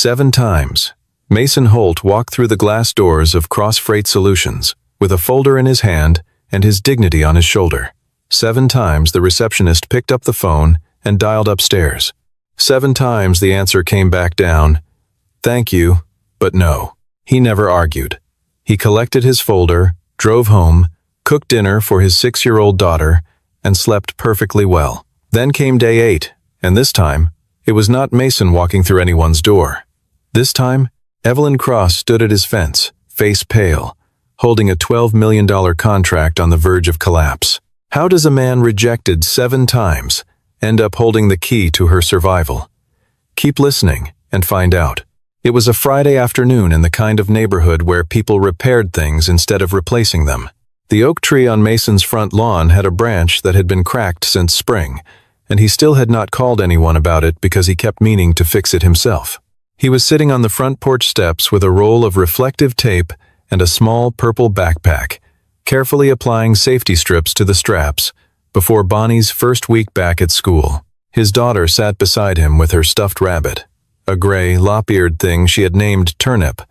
7 times. Mason Holt walked through the glass doors of Cross Freight Solutions, with a folder in his hand and his dignity on his shoulder. 7 times the receptionist picked up the phone and dialed upstairs. 7 times the answer came back down. Thank you, but no. He never argued. He collected his folder, drove home, cooked dinner for his 6-year-old daughter, and slept perfectly well. Then came day 8, and this time, it was not Mason walking through anyone's door. This time, Evelyn Cross stood at his fence, face pale, holding a $12 million contract on the verge of collapse. How does a man rejected 7 times end up holding the key to her survival? Keep listening and find out. It was a Friday afternoon in the kind of neighborhood where people repaired things instead of replacing them. The oak tree on Mason's front lawn had a branch that had been cracked since spring, and he still had not called anyone about it because he kept meaning to fix it himself. He was sitting on the front porch steps with a roll of reflective tape and a small purple backpack, carefully applying safety strips to the straps before Bonnie's first week back at school. His daughter sat beside him with her stuffed rabbit, a gray, lop-eared thing she had named Turnip,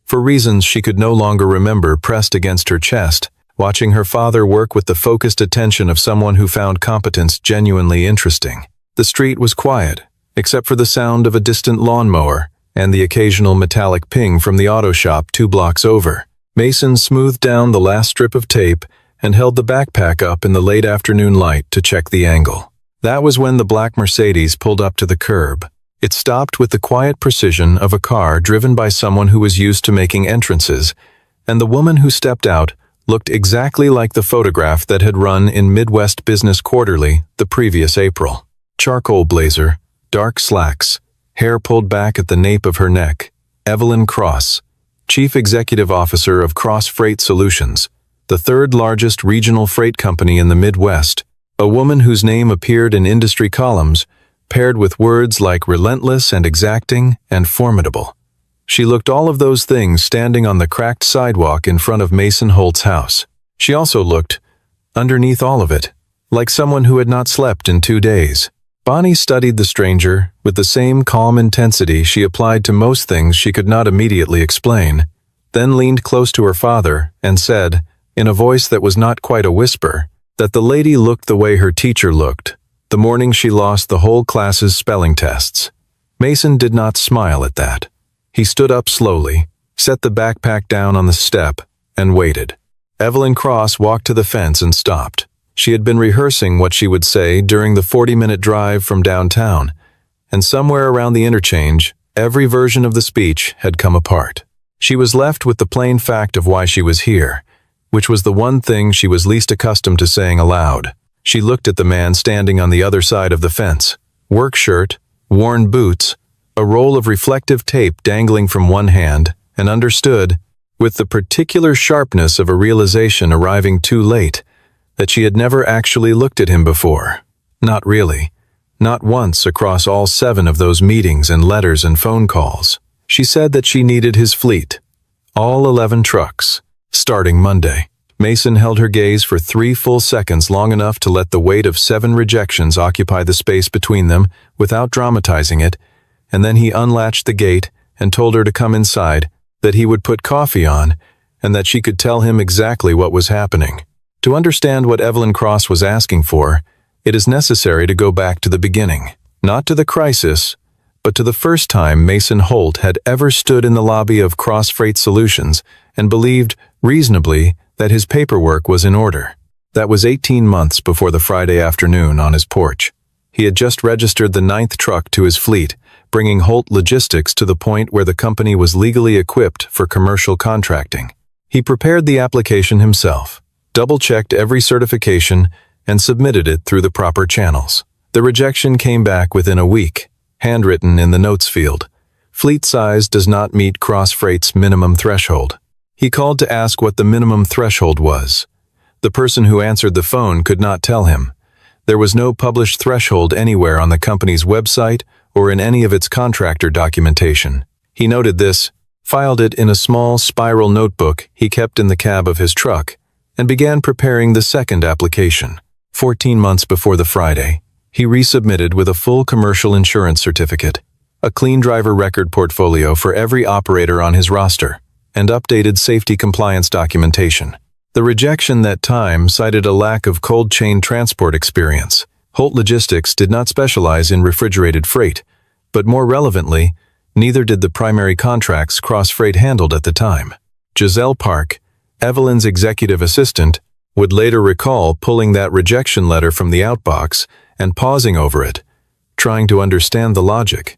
for reasons she could no longer remember, pressed against her chest, watching her father work with the focused attention of someone who found competence genuinely interesting. The street was quiet, except for the sound of a distant lawnmower and the occasional metallic ping from the auto shop 2 blocks over. Mason smoothed down the last strip of tape and held the backpack up in the late afternoon light to check the angle. That was when the black Mercedes pulled up to the curb. It stopped with the quiet precision of a car driven by someone who was used to making entrances, and the woman who stepped out looked exactly like the photograph that had run in Midwest Business Quarterly the previous April. Charcoal blazer, dark slacks, hair pulled back at the nape of her neck. Evelyn Cross, Chief Executive Officer of Cross Freight Solutions, the 3rd largest regional freight company in the Midwest, a woman whose name appeared in industry columns, paired with words like relentless and exacting and formidable. She looked all of those things standing on the cracked sidewalk in front of Mason Holt's house. She also looked, underneath all of it, like someone who had not slept in 2 days. Bonnie studied the stranger with the same calm intensity she applied to most things she could not immediately explain, then leaned close to her father and said, in a voice that was not quite a whisper, that the lady looked the way her teacher looked, the morning she lost the whole class's spelling tests. Mason did not smile at that. He stood up slowly, set the backpack down on the step, and waited. Evelyn Cross walked to the fence and stopped. She had been rehearsing what she would say during the 40-minute drive from downtown, and somewhere around the interchange, every version of the speech had come apart. She was left with the plain fact of why she was here, which was the one thing she was least accustomed to saying aloud. She looked at the man standing on the other side of the fence. Work shirt, worn boots, a roll of reflective tape dangling from one hand, and understood, with the particular sharpness of a realization arriving too late, that she had never actually looked at him before. Not really. Not once across all 7 of those meetings and letters and phone calls. She said that she needed his fleet. All 11 trucks. Starting Monday. Mason held her gaze for 3 full seconds, long enough to let the weight of 7 rejections occupy the space between them without dramatizing it, and then he unlatched the gate and told her to come inside, that he would put coffee on, and that she could tell him exactly what was happening. To understand what Evelyn Cross was asking for, it is necessary to go back to the beginning, not to the crisis, but to the first time Mason Holt had ever stood in the lobby of Cross Freight Solutions and believed, reasonably, that his paperwork was in order. That was 18 months before the Friday afternoon on his porch. He had just registered the 9th truck to his fleet, bringing Holt Logistics to the point where the company was legally equipped for commercial contracting. He prepared the application himself, double-checked every certification, and submitted it through the proper channels. The rejection came back within a week, handwritten in the notes field. Fleet size does not meet Cross Freight's minimum threshold. He called to ask what the minimum threshold was. The person who answered the phone could not tell him. There was no published threshold anywhere on the company's website or in any of its contractor documentation. He noted this, filed it in a small spiral notebook he kept in the cab of his truck, and began preparing the second application. 14 months before the Friday, he resubmitted with a full commercial insurance certificate. a clean driver record portfolio for every operator on his roster, and updated safety compliance documentation. The rejection that time cited a lack of cold chain transport experience. Holt Logistics did not specialize in refrigerated freight, but more relevantly, neither did the primary contracts Cross Freight handled at the time. Giselle Park, Evelyn's executive assistant, would later recall pulling that rejection letter from the outbox and pausing over it, trying to understand the logic,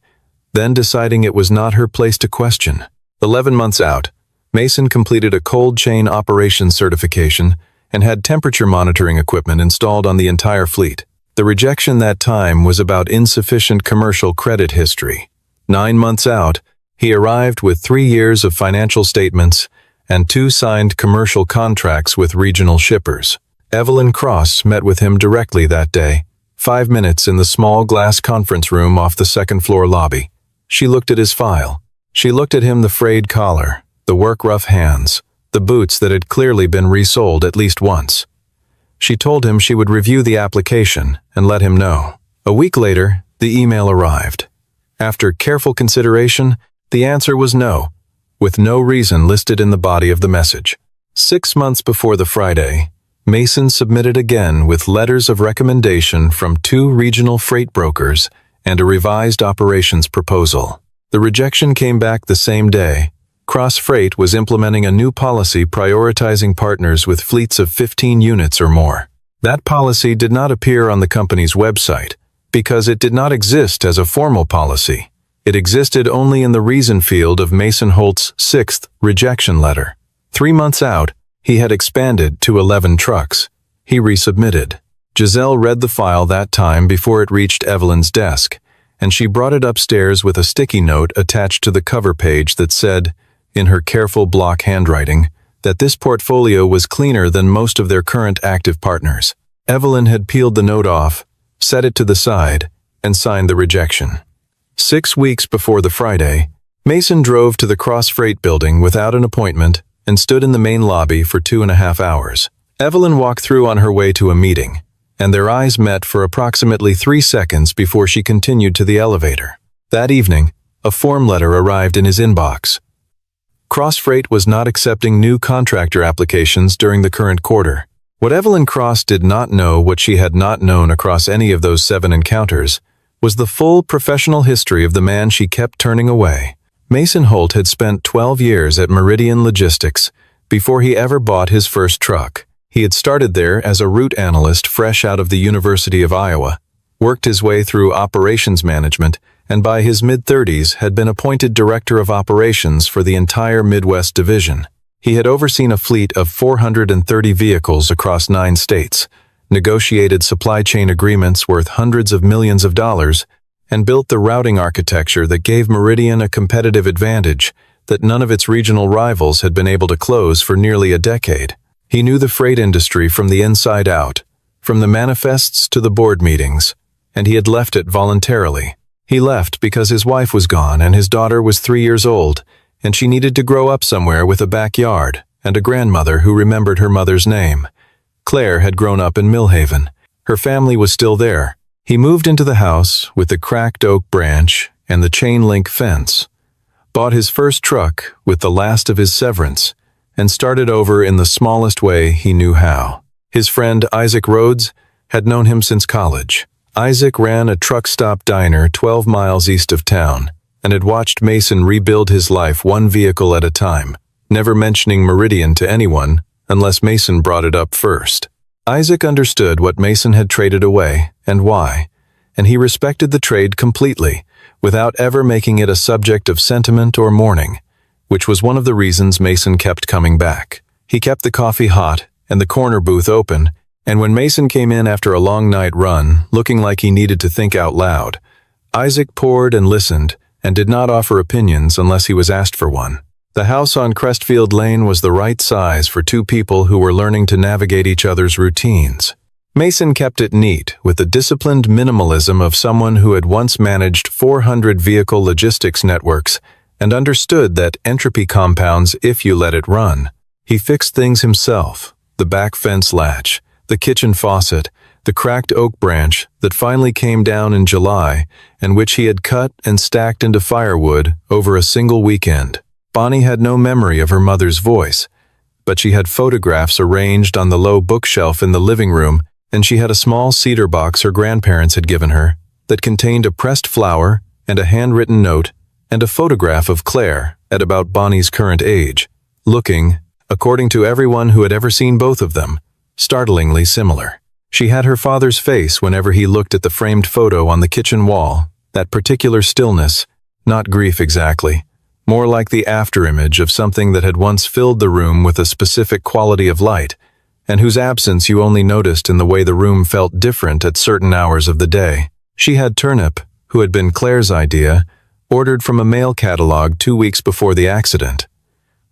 then deciding it was not her place to question. 11 months out, Mason completed a cold chain operations certification and had temperature monitoring equipment installed on the entire fleet. The rejection that time was about insufficient commercial credit history. 9 months out, he arrived with 3 years of financial statements and 2 signed commercial contracts with regional shippers. Evelyn Cross met with him directly that day, 5 minutes in the small glass conference room off the second-floor lobby. She looked at his file. She looked at him, the frayed collar, the work-rough hands, the boots that had clearly been resoled at least once. She told him she would review the application and let him know. A week later, the email arrived. After careful consideration, the answer was no, with no reason listed in the body of the message. 6 months before the Friday, Mason submitted again with letters of recommendation from 2 regional freight brokers and a revised operations proposal. The rejection came back the same day. Cross Freight was implementing a new policy prioritizing partners with fleets of 15 units or more. That policy did not appear on the company's website because it did not exist as a formal policy. It existed only in the reason field of Mason Holt's 6th rejection letter. 3 months out, he had expanded to 11 trucks. He resubmitted. Giselle read the file that time before it reached Evelyn's desk, and she brought it upstairs with a sticky note attached to the cover page that said, in her careful block handwriting, that this portfolio was cleaner than most of their current active partners. Evelyn had peeled the note off, set it to the side, and signed the rejection. 6 weeks before the Friday, Mason drove to the Cross Freight building without an appointment and stood in the main lobby for 2.5 hours. Evelyn walked through on her way to a meeting, and their eyes met for approximately 3 seconds before she continued to the elevator. That evening, a form letter arrived in his inbox. Cross Freight was not accepting new contractor applications during the current quarter. What Evelyn Cross did not know, what she had not known across any of those 7 encounters, was the full professional history of the man she kept turning away. Mason Holt had spent 12 years at Meridian Logistics before he ever bought his first truck. He had started there as a route analyst fresh out of the University of Iowa, worked his way through operations management, and by his mid-30s had been appointed director of operations for the entire Midwest division. He had overseen a fleet of 430 vehicles across 9 states, negotiated supply chain agreements worth hundreds of millions of dollars, and built the routing architecture that gave Meridian a competitive advantage that none of its regional rivals had been able to close for nearly a decade. He knew the freight industry from the inside out, from the manifests to the board meetings, and he had left it voluntarily. He left because his wife was gone and his daughter was 3 years old, and she needed to grow up somewhere with a backyard and a grandmother who remembered her mother's name. Claire had grown up in Millhaven. Her family was still there. He moved into the house with the cracked oak branch and the chain-link fence, bought his first truck with the last of his severance, and started over in the smallest way he knew how. His friend Isaac Rhodes had known him since college. Isaac ran a truck stop diner 12 miles east of town and had watched Mason rebuild his life 1 vehicle at a time, never mentioning Meridian to anyone unless Mason brought it up first. Isaac understood what Mason had traded away and why, and he respected the trade completely, without ever making it a subject of sentiment or mourning, which was one of the reasons Mason kept coming back. He kept the coffee hot and the corner booth open, and when Mason came in after a long night run, looking like he needed to think out loud, Isaac poured and listened and did not offer opinions unless he was asked for one. The house on Crestfield Lane was the right size for 2 people who were learning to navigate each other's routines. Mason kept it neat with the disciplined minimalism of someone who had once managed 400 vehicle logistics networks and understood that entropy compounds if you let it run. He fixed things himself, the back fence latch, the kitchen faucet, the cracked oak branch that finally came down in July and which he had cut and stacked into firewood over a single weekend. Bonnie had no memory of her mother's voice, but she had photographs arranged on the low bookshelf in the living room, and she had a small cedar box her grandparents had given her that contained a pressed flower and a handwritten note and a photograph of Claire at about Bonnie's current age, looking, according to everyone who had ever seen both of them, startlingly similar. She had her father's face whenever he looked at the framed photo on the kitchen wall, that particular stillness, not grief exactly, more like the afterimage of something that had once filled the room with a specific quality of light, and whose absence you only noticed in the way the room felt different at certain hours of the day. She had Turnip, who had been Claire's idea, ordered from a mail catalog 2 weeks before the accident.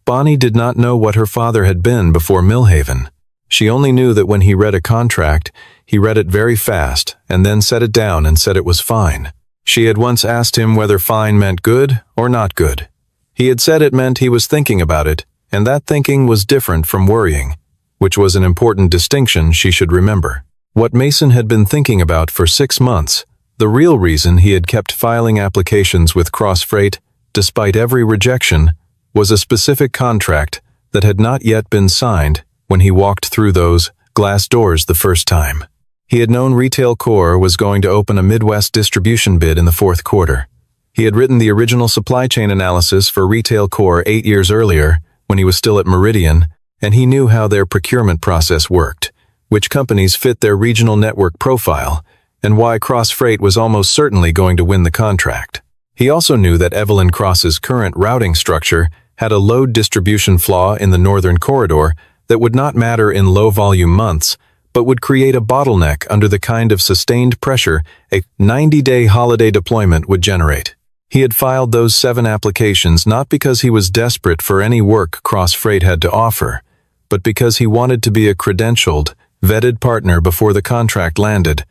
Bonnie did not know what her father had been before Millhaven. She only knew that when he read a contract, he read it very fast and then set it down and said it was fine. She had once asked him whether fine meant good or not good. He had said it meant he was thinking about it, and that thinking was different from worrying, which was an important distinction she should remember. What Mason had been thinking about for 6 months, the real reason he had kept filing applications with Cross Freight, despite every rejection, was a specific contract that had not yet been signed when he walked through those glass doors the first time. He had known Retail Core was going to open a Midwest distribution bid in the 4th quarter. He had written the original supply chain analysis for Retail Core 8 years earlier, when he was still at Meridian, and he knew how their procurement process worked, which companies fit their regional network profile, and why Cross Freight was almost certainly going to win the contract. He also knew that Evelyn Cross's current routing structure had a load distribution flaw in the northern corridor that would not matter in low-volume months, but would create a bottleneck under the kind of sustained pressure a 90-day holiday deployment would generate. He had filed those 7 applications not because he was desperate for any work Cross Freight had to offer, but because he wanted to be a credentialed, vetted partner before the contract landed,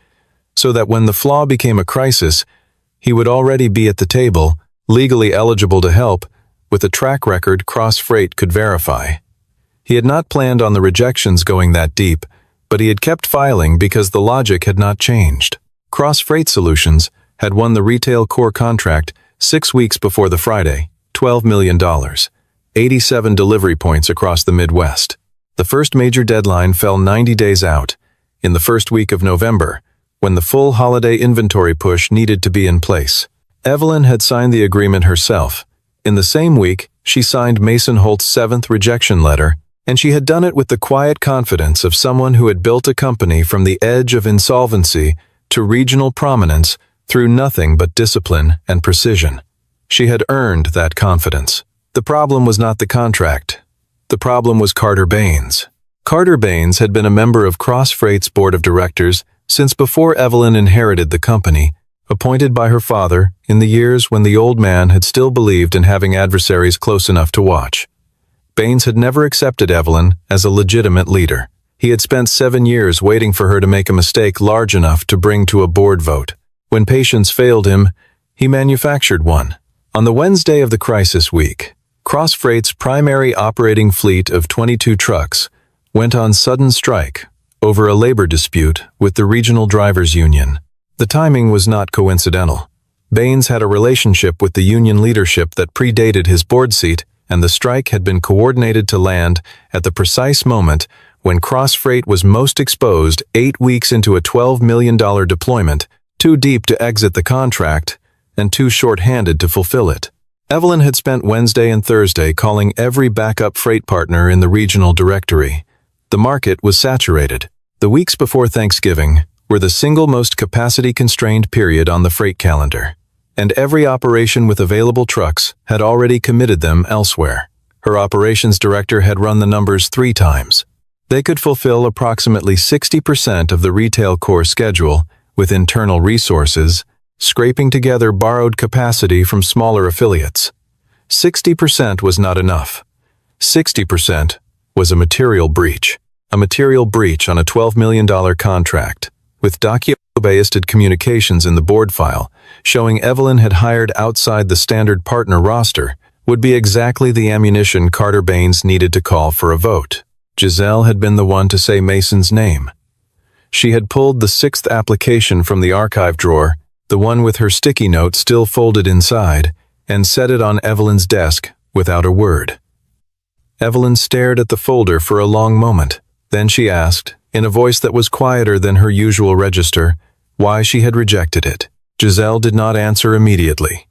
so that when the flaw became a crisis, he would already be at the table, legally eligible to help, with a track record Cross Freight could verify. He had not planned on the rejections going that deep, but he had kept filing because the logic had not changed. Cross Freight Solutions had won the Retail Core contract 6 weeks before the Friday, $12 million, 87 delivery points across the Midwest. The first major deadline fell 90 days out, in the first week of November, when the full holiday inventory push needed to be in place. Evelyn had signed the agreement herself. In the same week, she signed Mason Holt's 7th rejection letter, and she had done it with the quiet confidence of someone who had built a company from the edge of insolvency to regional prominence through nothing but discipline and precision. She had earned that confidence. The problem was not the contract. The problem was Carter Baines. Carter Baines had been a member of Cross Freight's board of directors since before Evelyn inherited the company, appointed by her father in the years when the old man had still believed in having adversaries close enough to watch. Baines had never accepted Evelyn as a legitimate leader. He had spent 7 years waiting for her to make a mistake large enough to bring to a board vote. When patience failed him, he manufactured one. On the Wednesday of the crisis week, Cross Freight's primary operating fleet of 22 trucks went on sudden strike over a labor dispute with the Regional Drivers Union. The timing was not coincidental. Baines had a relationship with the union leadership that predated his board seat, and the strike had been coordinated to land at the precise moment when Cross Freight was most exposed 8 weeks into a $12 million deployment, too deep to exit the contract and too short-handed to fulfill it. Evelyn had spent Wednesday and Thursday calling every backup freight partner in the regional directory. The market was saturated. The weeks before Thanksgiving were the single most capacity-constrained period on the freight calendar, and every operation with available trucks had already committed them elsewhere. Her operations director had run the numbers 3 times. They could fulfill approximately 60% of the Retail Core schedule with internal resources, scraping together borrowed capacity from smaller affiliates. 60% was not enough. 60% was a material breach on a $12 million contract, with document-based communications in the board file showing Evelyn had hired outside the standard partner roster would be exactly the ammunition Carter Baines needed to call for a vote. Giselle had been the one to say Mason's name. She had pulled the 6th application from the archive drawer, the one with her sticky note still folded inside, and set it on Evelyn's desk without a word. Evelyn stared at the folder for a long moment. Then she asked, in a voice that was quieter than her usual register, why she had rejected it. Giselle did not answer immediately.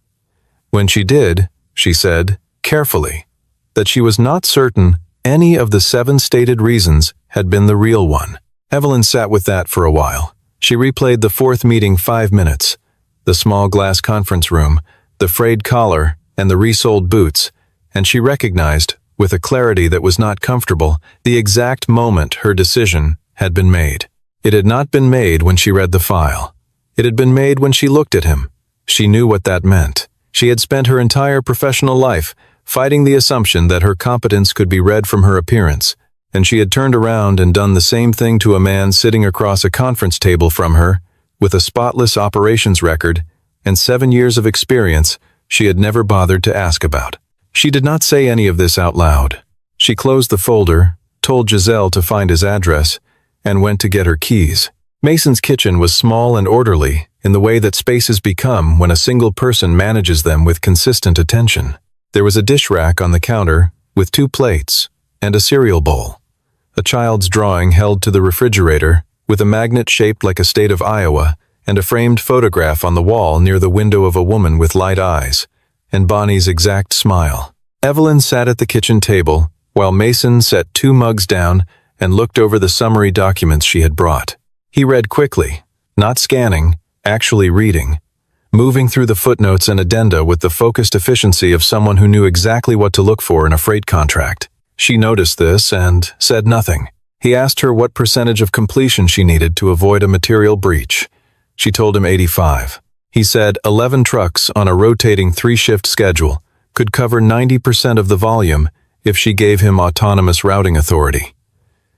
When she did, she said, carefully, that she was not certain any of the 7 stated reasons had been the real one. Evelyn sat with that for a while. She replayed the 4th meeting 5 minutes, the small glass conference room, the frayed collar, and the resoled boots, and she recognized, with a clarity that was not comfortable, the exact moment her decision had been made. It had not been made when she read the file. It had been made when she looked at him. She knew what that meant. She had spent her entire professional life fighting the assumption that her competence could be read from her appearance, and she had turned around and done the same thing to a man sitting across a conference table from her, with a spotless operations record and 7 years of experience she had never bothered to ask about. She did not say any of this out loud. She closed the folder, told Giselle to find his address, and went to get her keys. Mason's kitchen was small and orderly in the way that spaces become when a single person manages them with consistent attention. There was a dish rack on the counter with 2 plates and a cereal bowl. A child's drawing held to the refrigerator with a magnet shaped like a state of Iowa and a framed photograph on the wall near the window of a woman with light eyes and Bonnie's exact smile. Evelyn sat at the kitchen table while Mason set 2 mugs down and looked over the summary documents she had brought. He read quickly, not scanning, actually reading, moving through the footnotes and addenda with the focused efficiency of someone who knew exactly what to look for in a freight contract. She noticed this and said nothing. He asked her what percentage of completion she needed to avoid a material breach. She told him 85. He said 11 trucks on a rotating 3-shift schedule could cover 90% of the volume if she gave him autonomous routing authority.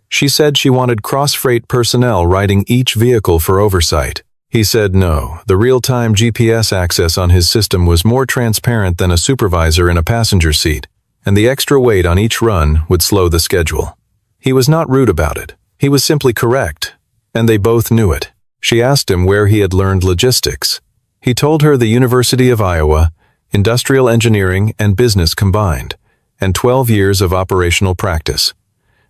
She said she wanted cross-freight personnel riding each vehicle for oversight. He said no, the real-time GPS access on his system was more transparent than a supervisor in a passenger seat, and the extra weight on each run would slow the schedule. He was not rude about it. He was simply correct, and they both knew it. She asked him where he had learned logistics. He told her the University of Iowa, industrial engineering and business combined, and 12 years of operational practice.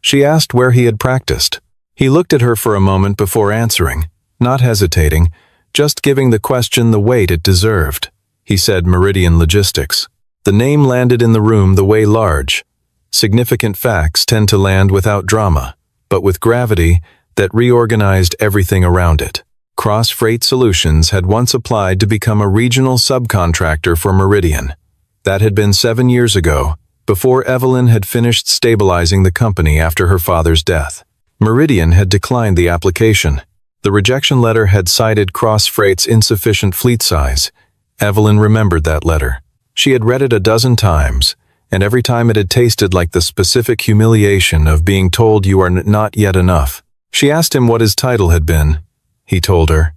She asked where he had practiced. He looked at her for a moment before answering, not hesitating, just giving the question the weight it deserved. He said Meridian Logistics. The name landed in the room the way large. Significant facts tend to land without drama, but with gravity that reorganized everything around it. Cross Freight Solutions had once applied to become a regional subcontractor for Meridian. That had been 7 years ago, before Evelyn had finished stabilizing the company after her father's death. Meridian had declined the application. The rejection letter had cited Cross Freight's insufficient fleet size. Evelyn remembered that letter. She had read it a dozen times, and every time it had tasted like the specific humiliation of being told you are not yet enough. She asked him what his title had been. He told her,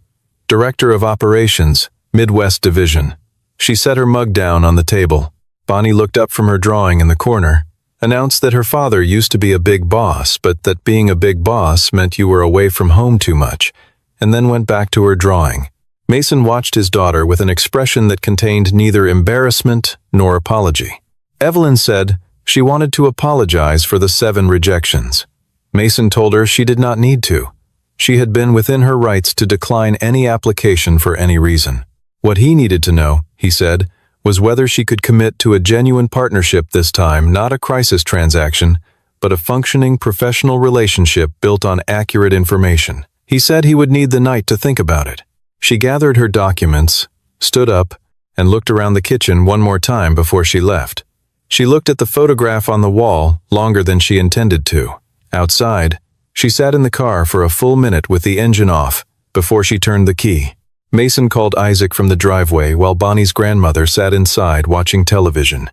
Director of Operations, Midwest Division. She set her mug down on the table. Bonnie looked up from her drawing in the corner, announced that her father used to be a big boss, but that being a big boss meant you were away from home too much, and then went back to her drawing. Mason watched his daughter with an expression that contained neither embarrassment nor apology. Evelyn said she wanted to apologize for the 7 rejections. Mason told her she did not need to. She had been within her rights to decline any application for any reason. What he needed to know, he said, was whether she could commit to a genuine partnership this time, not a crisis transaction, but a functioning professional relationship built on accurate information. He said he would need the night to think about it. She gathered her documents, stood up, and looked around the kitchen one more time before she left. She looked at the photograph on the wall longer than she intended to. Outside, she sat in the car for a full minute with the engine off before she turned the key. Mason called Isaac from the driveway while Bonnie's grandmother sat inside watching television.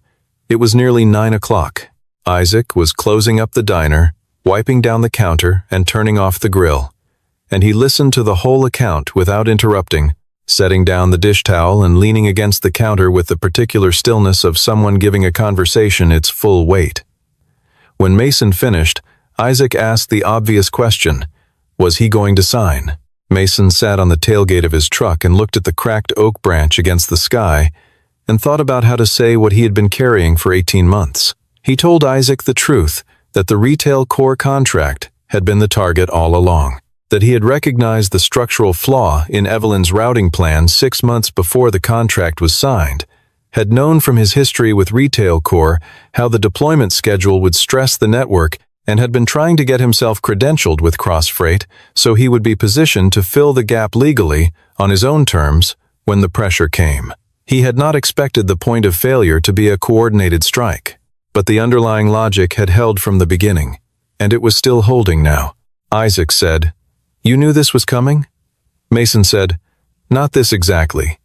It was nearly 9 o'clock. Isaac was closing up the diner, wiping down the counter and turning off the grill, and he listened to the whole account without interrupting, setting down the dish towel and leaning against the counter with the particular stillness of someone giving a conversation its full weight. When Mason finished, Isaac asked the obvious question, Was he going to sign? Mason sat on the tailgate of his truck and looked at the cracked oak branch against the sky and thought about how to say what he had been carrying for 18 months. He told Isaac the truth, that the retail core contract had been the target all along, that he had recognized the structural flaw in Evelyn's routing plan 6 months before the contract was signed, had known from his history with retail core how the deployment schedule would stress the network, and had been trying to get himself credentialed with Cross Freight so he would be positioned to fill the gap legally on his own terms when the pressure came. He had not expected the point of failure to be a coordinated strike, but the underlying logic had held from the beginning, and it was still holding now. Isaac said, "You knew this was coming?" Mason said, "Not this exactly,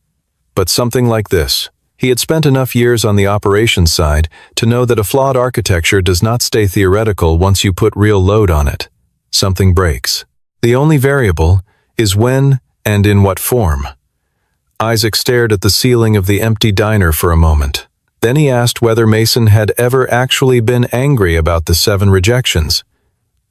but something like this." He had spent enough years on the operations side to know that a flawed architecture does not stay theoretical once you put real load on it. Something breaks. The only variable is when and in what form. Isaac stared at the ceiling of the empty diner for a moment. Then he asked whether Mason had ever actually been angry about the 7 rejections.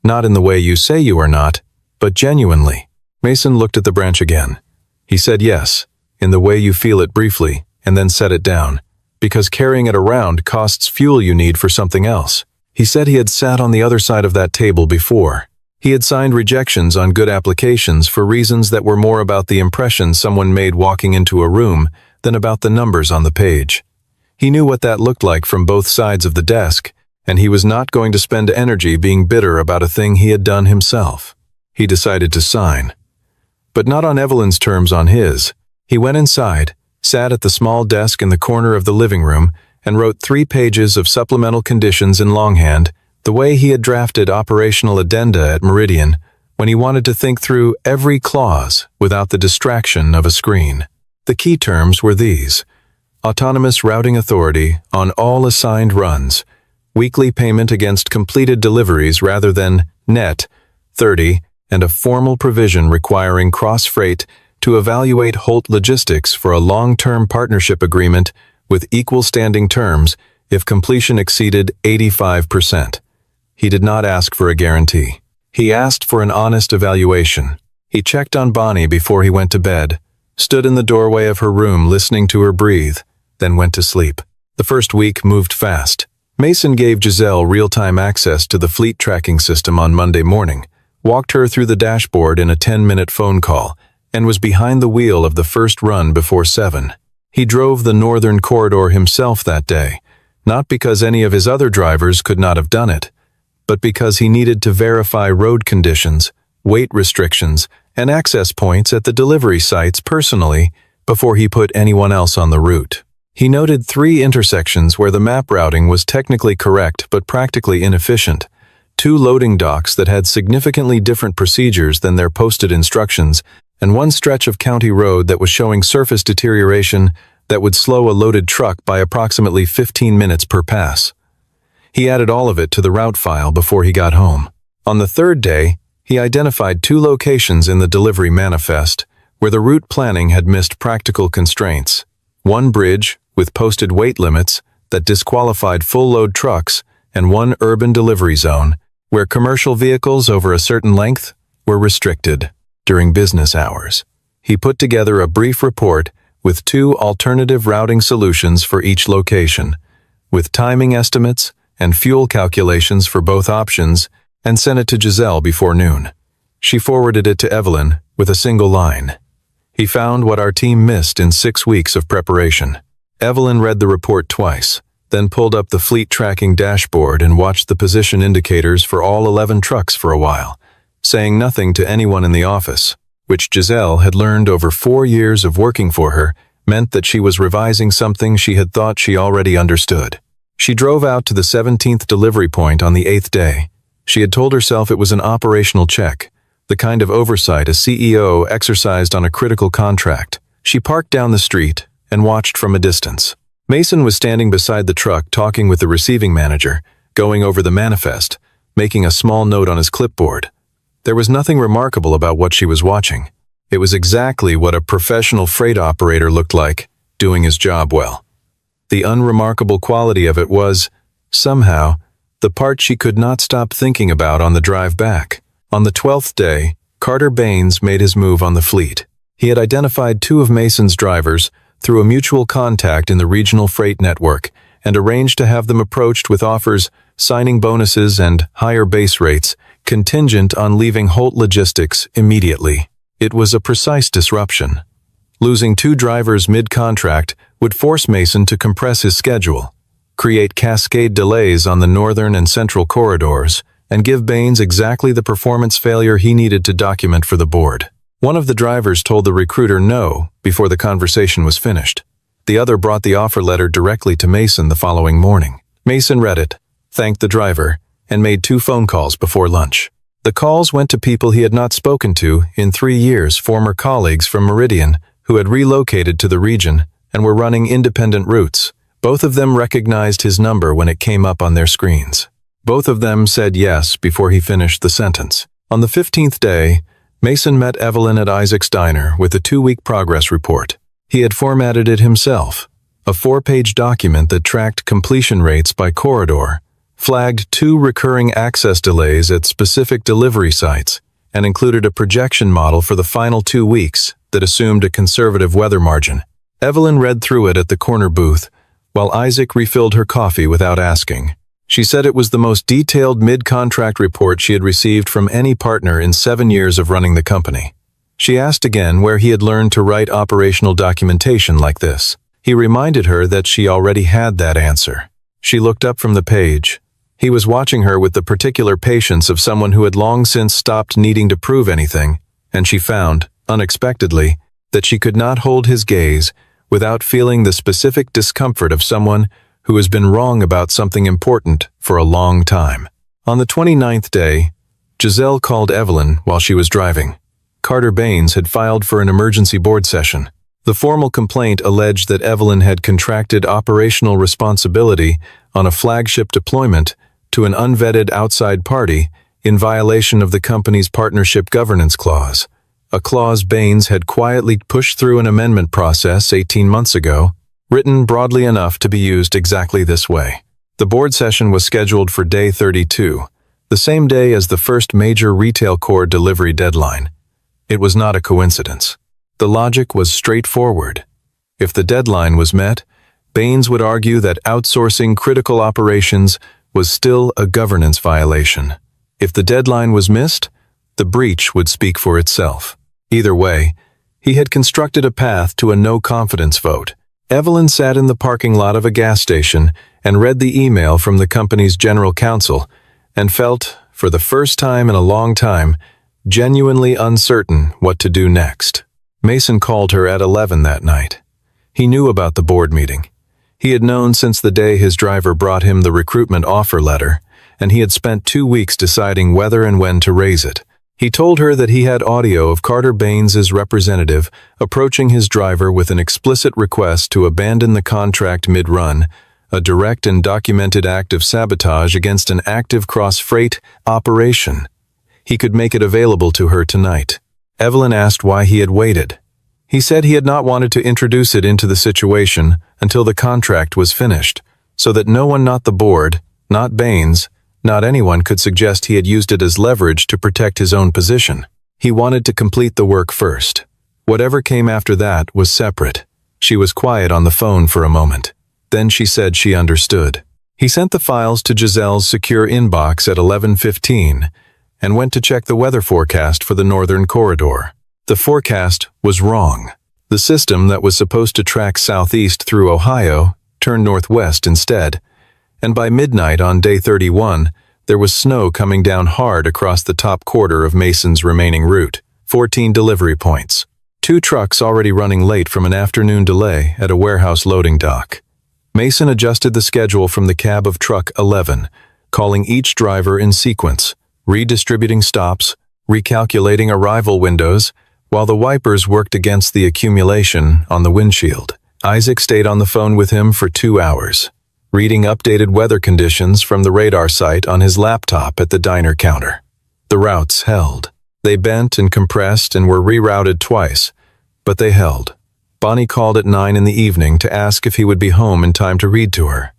Not in the way you say you are not, but genuinely. Mason looked at the branch again. He said yes, in the way you feel it briefly, and then set it down, because carrying it around costs fuel you need for something else. He said he had sat on the other side of that table before. He had signed rejections on good applications for reasons that were more about the impression someone made walking into a room than about the numbers on the page. He knew what that looked like from both sides of the desk, and he was not going to spend energy being bitter about a thing he had done himself. He decided to sign. But not on Evelyn's terms, on his. He went inside, sat at the small desk in the corner of the living room, and wrote 3 pages of supplemental conditions in longhand, the way he had drafted operational addenda at Meridian, when he wanted to think through every clause without the distraction of a screen. The key terms were these: autonomous routing authority on all assigned runs, weekly payment against completed deliveries rather than net 30, and a formal provision requiring Cross Freight to evaluate Holt Logistics for a long-term partnership agreement with equal standing terms if completion exceeded 85%. He did not ask for a guarantee. He asked for an honest evaluation. He checked on Bonnie before he went to bed, stood in the doorway of her room listening to her breathe, then went to sleep. The first week moved fast. Mason gave Giselle real-time access to the fleet tracking system on Monday morning, walked her through the dashboard in a 10-minute phone call, and was behind the wheel of the first run before 7. He drove the northern corridor himself that day, not because any of his other drivers could not have done it, but because he needed to verify road conditions, weight restrictions, and access points at the delivery sites personally before he put anyone else on the route. He noted 3 intersections where the map routing was technically correct but practically inefficient, 2 loading docks that had significantly different procedures than their posted instructions, and 1 stretch of county road that was showing surface deterioration that would slow a loaded truck by approximately 15 minutes per pass. He added all of it to the route file before he got home. On the 3rd day, he identified 2 locations in the delivery manifest where the route planning had missed practical constraints. 1 bridge with posted weight limits that disqualified full-load trucks, and 1 urban delivery zone where commercial vehicles over a certain length were restricted during business hours. He put together a brief report with 2 alternative routing solutions for each location, with timing estimates and fuel calculations for both options, and sent it to Giselle before noon. She forwarded it to Evelyn with a single line. He found what our team missed in 6 weeks of preparation. Evelyn read the report twice, then pulled up the fleet tracking dashboard and watched the position indicators for all 11 trucks for a while, saying nothing to anyone in the office, which Giselle had learned over 4 years of working for her meant that she was revising something she had thought she already understood. She drove out to the 17th delivery point on the 8th day. She had told herself it was an operational check, the kind of oversight a CEO exercised on a critical contract. She parked down the street and watched from a distance. Mason was standing beside the truck talking with the receiving manager, going over the manifest, making a small note on his clipboard. There was nothing remarkable about what she was watching. It was exactly what a professional freight operator looked like, doing his job well. The unremarkable quality of it was, somehow, the part she could not stop thinking about on the drive back. On the 12th day, Carter Baines made his move on the fleet. He had identified two of Mason's drivers through a mutual contact in the regional freight network and arranged to have them approached with offers, signing bonuses, and higher base rates, contingent on leaving Holt Logistics immediately. It was a precise disruption. Losing two drivers mid-contract would force Mason to compress his schedule, create cascade delays on the northern and central corridors, and give Baines exactly the performance failure he needed to document for the board. One of the drivers told the recruiter no before the conversation was finished. The other brought the offer letter directly to Mason the following morning. Mason read it, thanked the driver, and made 2 phone calls before lunch. The calls went to people he had not spoken to in 3 years, former colleagues from Meridian who had relocated to the region and were running independent routes. Both of them recognized his number when it came up on their screens. Both of them said yes before he finished the sentence. On the 15th day, Mason met Evelyn at Isaac's diner with a 2-week progress report. He had formatted it himself, a 4-page document that tracked completion rates by corridor, flagged 2 recurring access delays at specific delivery sites, and included a projection model for the final 2 weeks that assumed a conservative weather margin. Evelyn read through it at the corner booth, while Isaac refilled her coffee without asking. She said it was the most detailed mid-contract report she had received from any partner in 7 years of running the company. She asked again where he had learned to write operational documentation like this. He reminded her that she already had that answer. She looked up from the page. He was watching her with the particular patience of someone who had long since stopped needing to prove anything, and she found, unexpectedly, that she could not hold his gaze without feeling the specific discomfort of someone who has been wrong about something important for a long time. On the 29th day, Giselle called Evelyn while she was driving. Carter Baines had filed for an emergency board session. The formal complaint alleged that Evelyn had contracted operational responsibility on a flagship deployment to an unvetted outside party in violation of the company's partnership governance clause, a clause Baines had quietly pushed through an amendment process 18 months ago, written broadly enough to be used exactly this way. The board session was scheduled for day 32, the same day as the first major retail core delivery deadline. It was not a coincidence. The logic was straightforward. If the deadline was met, Baines would argue that outsourcing critical operations was still a governance violation. If the deadline was missed, the breach would speak for itself. Either way, he had constructed a path to a no-confidence vote. Evelyn sat in the parking lot of a gas station and read the email from the company's general counsel and felt, for the first time in a long time, genuinely uncertain what to do next. Mason called her at 11 that night. He knew about the board meeting. He had known since the day his driver brought him the recruitment offer letter, and he had spent 2 weeks deciding whether and when to raise it. He told her that he had audio of Carter Baines's representative approaching his driver with an explicit request to abandon the contract mid-run, a direct and documented act of sabotage against an active cross-freight operation. He could make it available to her tonight. Evelyn asked why he had waited. He said he had not wanted to introduce it into the situation until the contract was finished, so that no one, not the board, not Baines, not anyone could suggest he had used it as leverage to protect his own position. He wanted to complete the work first. Whatever came after that was separate. She was quiet on the phone for a moment. Then she said she understood. He sent the files to Giselle's secure inbox at 11:15 and went to check the weather forecast for the northern corridor. The forecast was wrong. The system that was supposed to track southeast through Ohio turned northwest instead, and by midnight on day 31, there was snow coming down hard across the top quarter of Mason's remaining route. 14 delivery points. 2 trucks already running late from an afternoon delay at a warehouse loading dock. Mason adjusted the schedule from the cab of truck 11, calling each driver in sequence, redistributing stops, recalculating arrival windows, while the wipers worked against the accumulation on the windshield. Isaac stayed on the phone with him for 2 hours, reading updated weather conditions from the radar site on his laptop at the diner counter. The routes held. They bent and compressed and were rerouted twice, but they held. Bonnie called at 9 in the evening to ask if he would be home in time to read to her.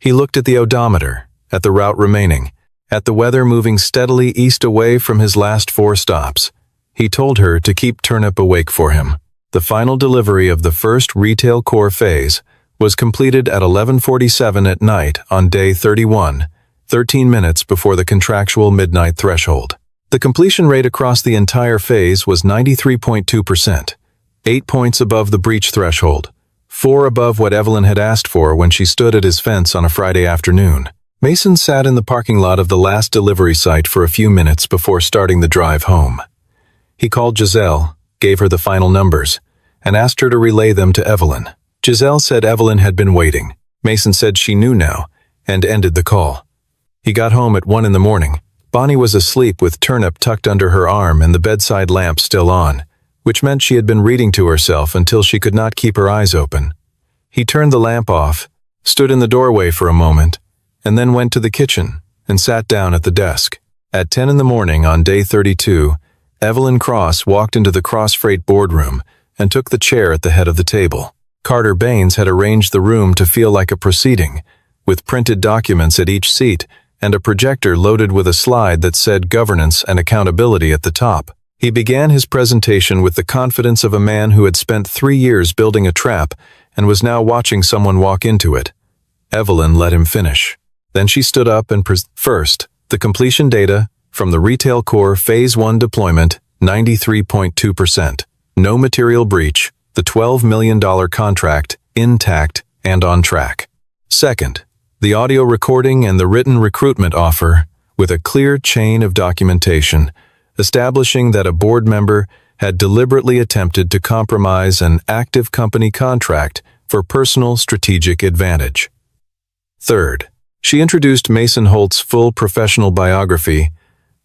He looked at the odometer, at the route remaining, at the weather moving steadily east away from his last 4 stops, He told her to keep Turnip awake for him. The final delivery of the first retail core phase was completed at 11:47 at night on day 31, 13 minutes before the contractual midnight threshold. The completion rate across the entire phase was 93.2%, 8 points above the breach threshold, 4 above what Evelyn had asked for when she stood at his fence on a Friday afternoon. Mason sat in the parking lot of the last delivery site for a few minutes before starting the drive home. He called Giselle, gave her the final numbers, and asked her to relay them to Evelyn. Giselle said Evelyn had been waiting. Mason said she knew now, and ended the call. He got home at 1 in the morning. Bonnie was asleep with Turnip tucked under her arm and the bedside lamp still on, which meant she had been reading to herself until she could not keep her eyes open. He turned the lamp off, stood in the doorway for a moment, and then went to the kitchen and sat down at the desk. At 10 in the morning on day 32, Evelyn Cross walked into the Cross Freight boardroom and took the chair at the head of the table. Carter Baines had arranged the room to feel like a proceeding, with printed documents at each seat and a projector loaded with a slide that said governance and accountability at the top. He began his presentation with the confidence of a man who had spent 3 years building a trap and was now watching someone walk into it. Evelyn let him finish. Then she stood up and first, the completion data from the Retail Core Phase 1 deployment, 93.2%. No material breach, the $12 million contract, intact and on track. Second, the audio recording and the written recruitment offer, with a clear chain of documentation, establishing that a board member had deliberately attempted to compromise an active company contract for personal strategic advantage. Third, she introduced Mason Holt's full professional biography,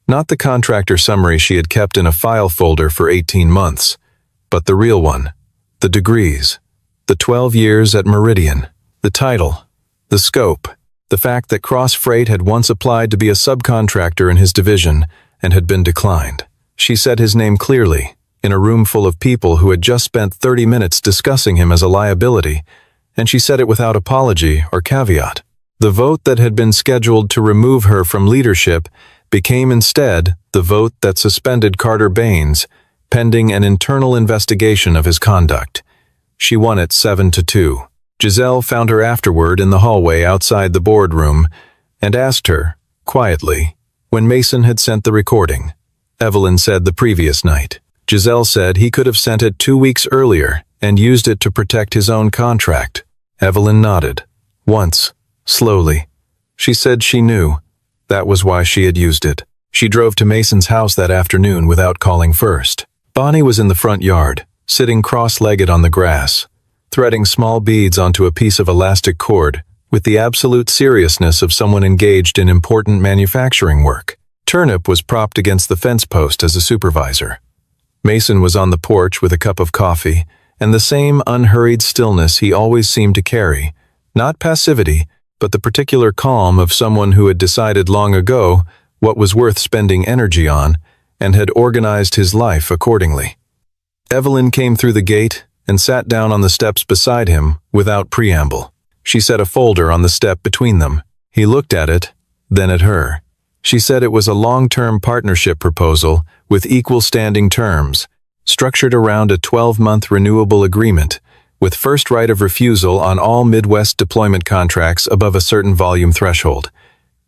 not the contractor summary she had kept in a file folder for 18 months, but the real one, the degrees, the 12 years at Meridian, the title, the scope, the fact that Cross Freight had once applied to be a subcontractor in his division and had been declined. She said his name clearly, in a room full of people who had just spent 30 minutes discussing him as a liability, and she said it without apology or caveat. The vote that had been scheduled to remove her from leadership became instead the vote that suspended Carter Baines, pending an internal investigation of his conduct. She won it 7-2. Giselle found her afterward in the hallway outside the boardroom and asked her, quietly, when Mason had sent the recording. Evelyn said the previous night. Giselle said he could have sent it 2 weeks earlier and used it to protect his own contract. Evelyn nodded. Once, slowly. She said she knew. That was why she had used it. She drove to Mason's house that afternoon without calling first. Bonnie was in the front yard, sitting cross-legged on the grass, threading small beads onto a piece of elastic cord with the absolute seriousness of someone engaged in important manufacturing work. Turnip was propped against the fence post as a supervisor. Mason was on the porch with a cup of coffee and the same unhurried stillness he always seemed to carry, not passivity, but the particular calm of someone who had decided long ago what was worth spending energy on and had organized his life accordingly. Evelyn came through the gate and sat down on the steps beside him without preamble. She set a folder on the step between them. He looked at it, then at her. She said it was a long-term partnership proposal with equal standing terms, structured around a 12-month renewable agreement, with first right of refusal on all Midwest deployment contracts above a certain volume threshold.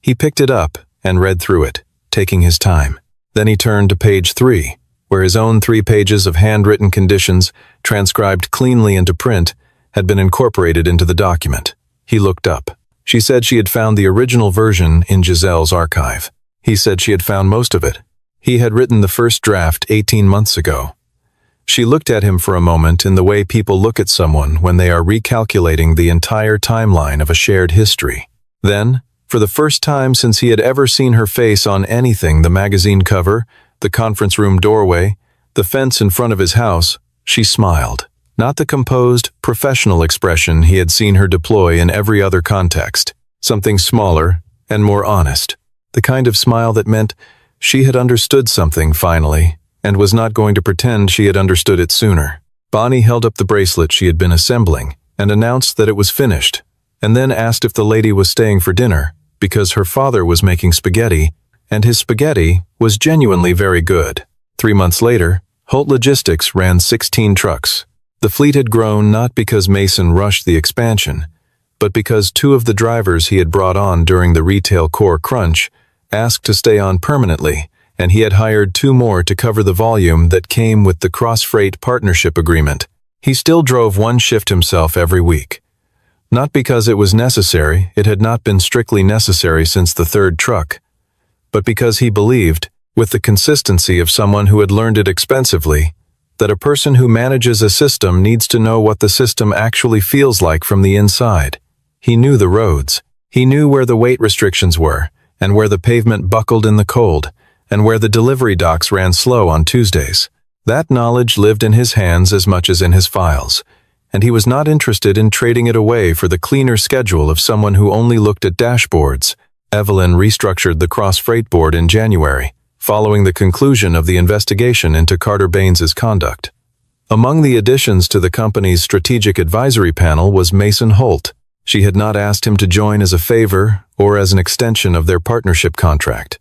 He picked it up and read through it, taking his time. Then he turned to page 3, where his own 3 pages of handwritten conditions, transcribed cleanly into print, had been incorporated into the document. He looked up. She said she had found the original version in Giselle's archive. He said she had found most of it. He had written the first draft 18 months ago. She looked at him for a moment in the way people look at someone when they are recalculating the entire timeline of a shared history. Then, for the first time since he had ever seen her face on anything, the magazine cover, the conference room doorway, the fence in front of his house, she smiled. Not the composed, professional expression he had seen her deploy in every other context. Something smaller and more honest. The kind of smile that meant she had understood something finally, and was not going to pretend she had understood it sooner. Bonnie held up the bracelet she had been assembling and announced that it was finished, and then asked if the lady was staying for dinner, because her father was making spaghetti, and his spaghetti was genuinely very good. 3 months later, Holt Logistics ran 16 trucks. The fleet had grown not because Mason rushed the expansion, but because 2 of the drivers he had brought on during the retail core crunch asked to stay on permanently, and he had hired 2 more to cover the volume that came with the cross-freight partnership agreement. He still drove 1 shift himself every week. Not because it was necessary, it had not been strictly necessary since the 3rd truck, but because he believed, with the consistency of someone who had learned it expensively, that a person who manages a system needs to know what the system actually feels like from the inside. He knew the roads. He knew where the weight restrictions were, and where the pavement buckled in the cold, and where the delivery docks ran slow on Tuesdays. That knowledge lived in his hands as much as in his files, and he was not interested in trading it away for the cleaner schedule of someone who only looked at dashboards. Evelyn restructured the cross-freight board in January, following the conclusion of the investigation into Carter Baines's conduct. Among the additions to the company's strategic advisory panel was Mason Holt. She had not asked him to join as a favor or as an extension of their partnership contract.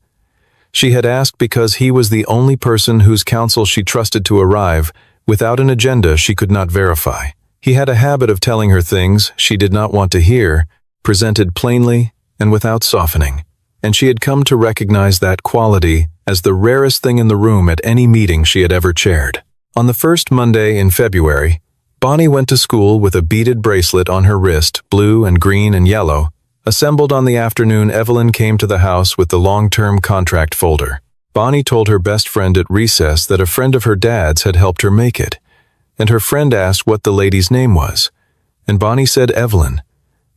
She had asked because he was the only person whose counsel she trusted to arrive without an agenda she could not verify. He had a habit of telling her things she did not want to hear, presented plainly and without softening, and she had come to recognize that quality as the rarest thing in the room at any meeting she had ever chaired. On the first Monday in February, Bonnie went to school with a beaded bracelet on her wrist, blue and green and yellow. Assembled on the afternoon, Evelyn came to the house with the long-term contract folder. Bonnie told her best friend at recess that a friend of her dad's had helped her make it, and her friend asked what the lady's name was, and Bonnie said Evelyn,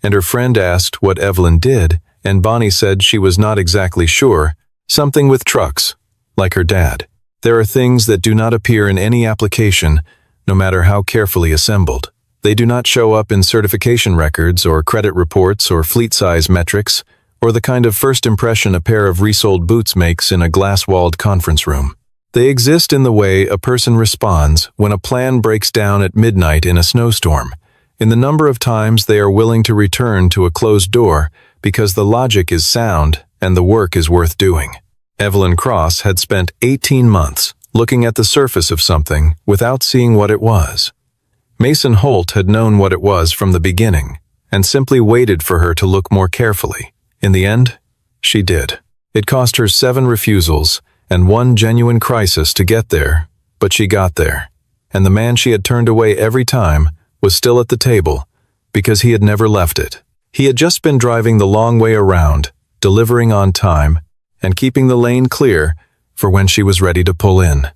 and her friend asked what Evelyn did, and Bonnie said she was not exactly sure, something with trucks, like her dad. There are things that do not appear in any application, no matter how carefully assembled. They do not show up in certification records or credit reports or fleet size metrics, or the kind of first impression a pair of resold boots makes in a glass-walled conference room. They exist in the way a person responds when a plan breaks down at midnight in a snowstorm, in the number of times they are willing to return to a closed door because the logic is sound and the work is worth doing. Evelyn Cross had spent 18 months looking at the surface of something without seeing what it was. Mason Holt had known what it was from the beginning and simply waited for her to look more carefully. In the end, she did. It cost her 7 refusals and 1 genuine crisis to get there, but she got there. And the man she had turned away every time was still at the table because he had never left it. He had just been driving the long way around, delivering on time, and keeping the lane clear for when she was ready to pull in.